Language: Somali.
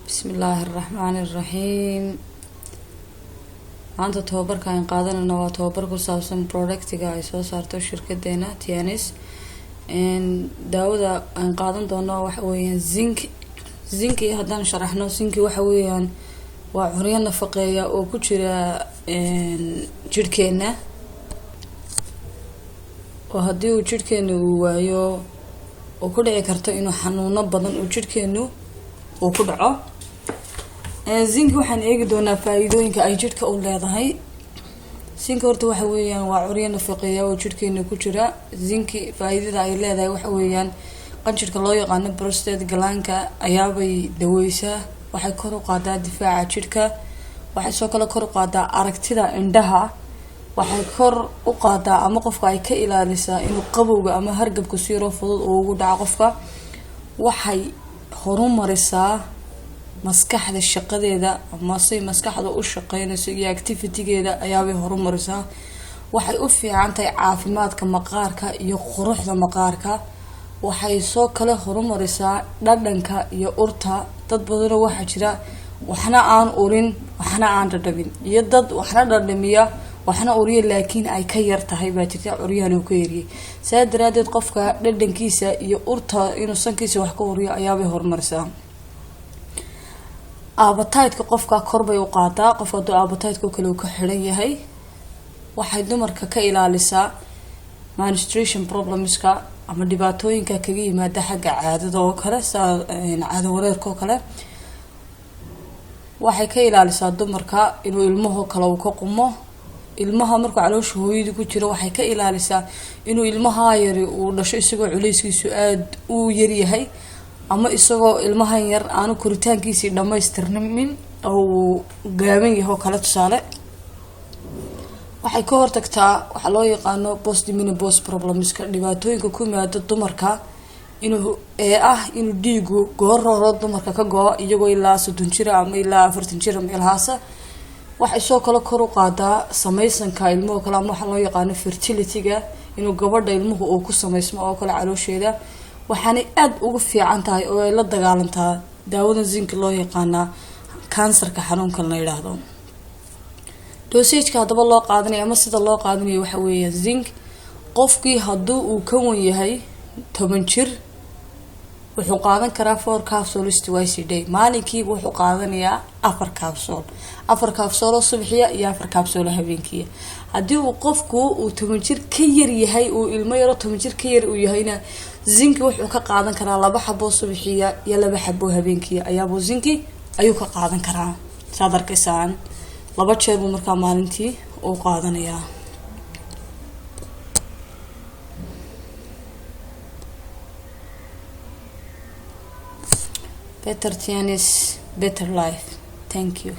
بسم الله الرحمن الرحيم. maanta tababarka aan qaadanayno waa tababar ku saabsan productiga ay soo saarto shirkadeena TIENS. daawada aan qaadan doono waxa weeyaan zinc haddaan sharaxno zinc waxa weeyaan waa cunyo nafaqeeya oo ku jira jidhkeena oo haddii uu jidhkeena uu waayo oo ku dhici karto inuu xanuuno badan uu jidhkeenu uu ku dhaco. zinc waxaan eegi doonaa faa'iidooyinka ay jidhka u leedahay. zinc horta waxa weeyaan waa cunyo nafaqeeya oo jidhkeena ku jira. zinc faa'iidada ay leedahay waxa weeyaan qanjirka loo yaqaan prostate glandka ayaabay daweysaa, waxay kor u qaadaa difaaca jidhka, waxay soo kale kor u qaadaa aragtida indhaha, waxay kor u qaadaa ama qofka ay ka ilaalisaa inuu qabowga ama hargabka si yar fudud ugu dhaco qofka. waxay horumarisaa maskaxda shaqadeeda ama si maskaxda u shaqeynayso iyo activity-geeda ayaabay horumarisaa. waxay u fiican tahay caafimaadka maqaarka iyo quruxda maqaarka. waxay soo kale horumarisaa dhadhanka iyo urta. dad badan waxa jira waxna aan urin waxna aan dhadhamin, iyo dad waxna dhadhamiya waxna uriya laakiin ay ka yar tahay baa jirta uryahan uu ka yariyay. saa daraadeed qofka dhadhankiisa iyo urta inuu sankiisa wax ka uriyo ayaabay horumarisaa. appetite-ka qofka kor bay u qaadaa. qofka hadduu appetite-ka kale uu ka xiran yahay. waxay dumarka ka ilaalisaa menstruation problemska ama dhibaatooyinka kaga yimaada xagga caadada oo kale, caado wareerka oo kale. waxay ka ilaalisaa dumarka inuu ilmaho kale uu ka qumo. ilmaha markuu caloosha hooyada ku jiro waxay ka ilaalisaa inuu ilmaha yari uu dhasho isagoo culeyskiisu aad u yar yahay ama isagoo ilmahan yar aanu koritaankiisii dhamaystirmin oo uu gaaban yahay oo kale. tusaale waxay ka hortagtaa waxa loo yaqaano postmenopause problemska, dhibaatooyinka ku yimaada dumarka inuu dhiigu goor hore dumarka ka go-o iyagoo ilaa 30 jir ama ilaa 40 jir meelahaas. waxay soo kale kor u qaadaa samaysanka ilmaha kale ama waxa loo yaqaano fertility-ga, inuu gabadha ilmuhu uu ku samaysmo oo kale caloosheeda. waxaanay aad ugu fiican tahay oo ay la dagaalantaa daawada zinc loo yaqaana kansarka xanuunka la yiraahdo. dosage-ka hadaba loo qaadanayo ama sida loo qaadanayo waxa weeye zinc qofkii hadduu uu ka wan yahay 10 jir wuxuu qaadan karaa 4 capsules twice a day. maalinkii wuxuu qaadanayaa 4 capsules subaxiya iyo 4 capsules habeenkii. haddii uu qofku uu 10 jir ka yar yahay uu ilmo yar 10 jir ka yar uu yahayna zinc wuxuu ka qaadan karaa 2 xabo subaxiya iyo 2 xabo habeenkii ayaabo zinc ayuu ka qaadan karaa. saadarkaysan 2 jeer buu markaa maalintii uu qaadanayaa. Better TIENS, better life. Thank you.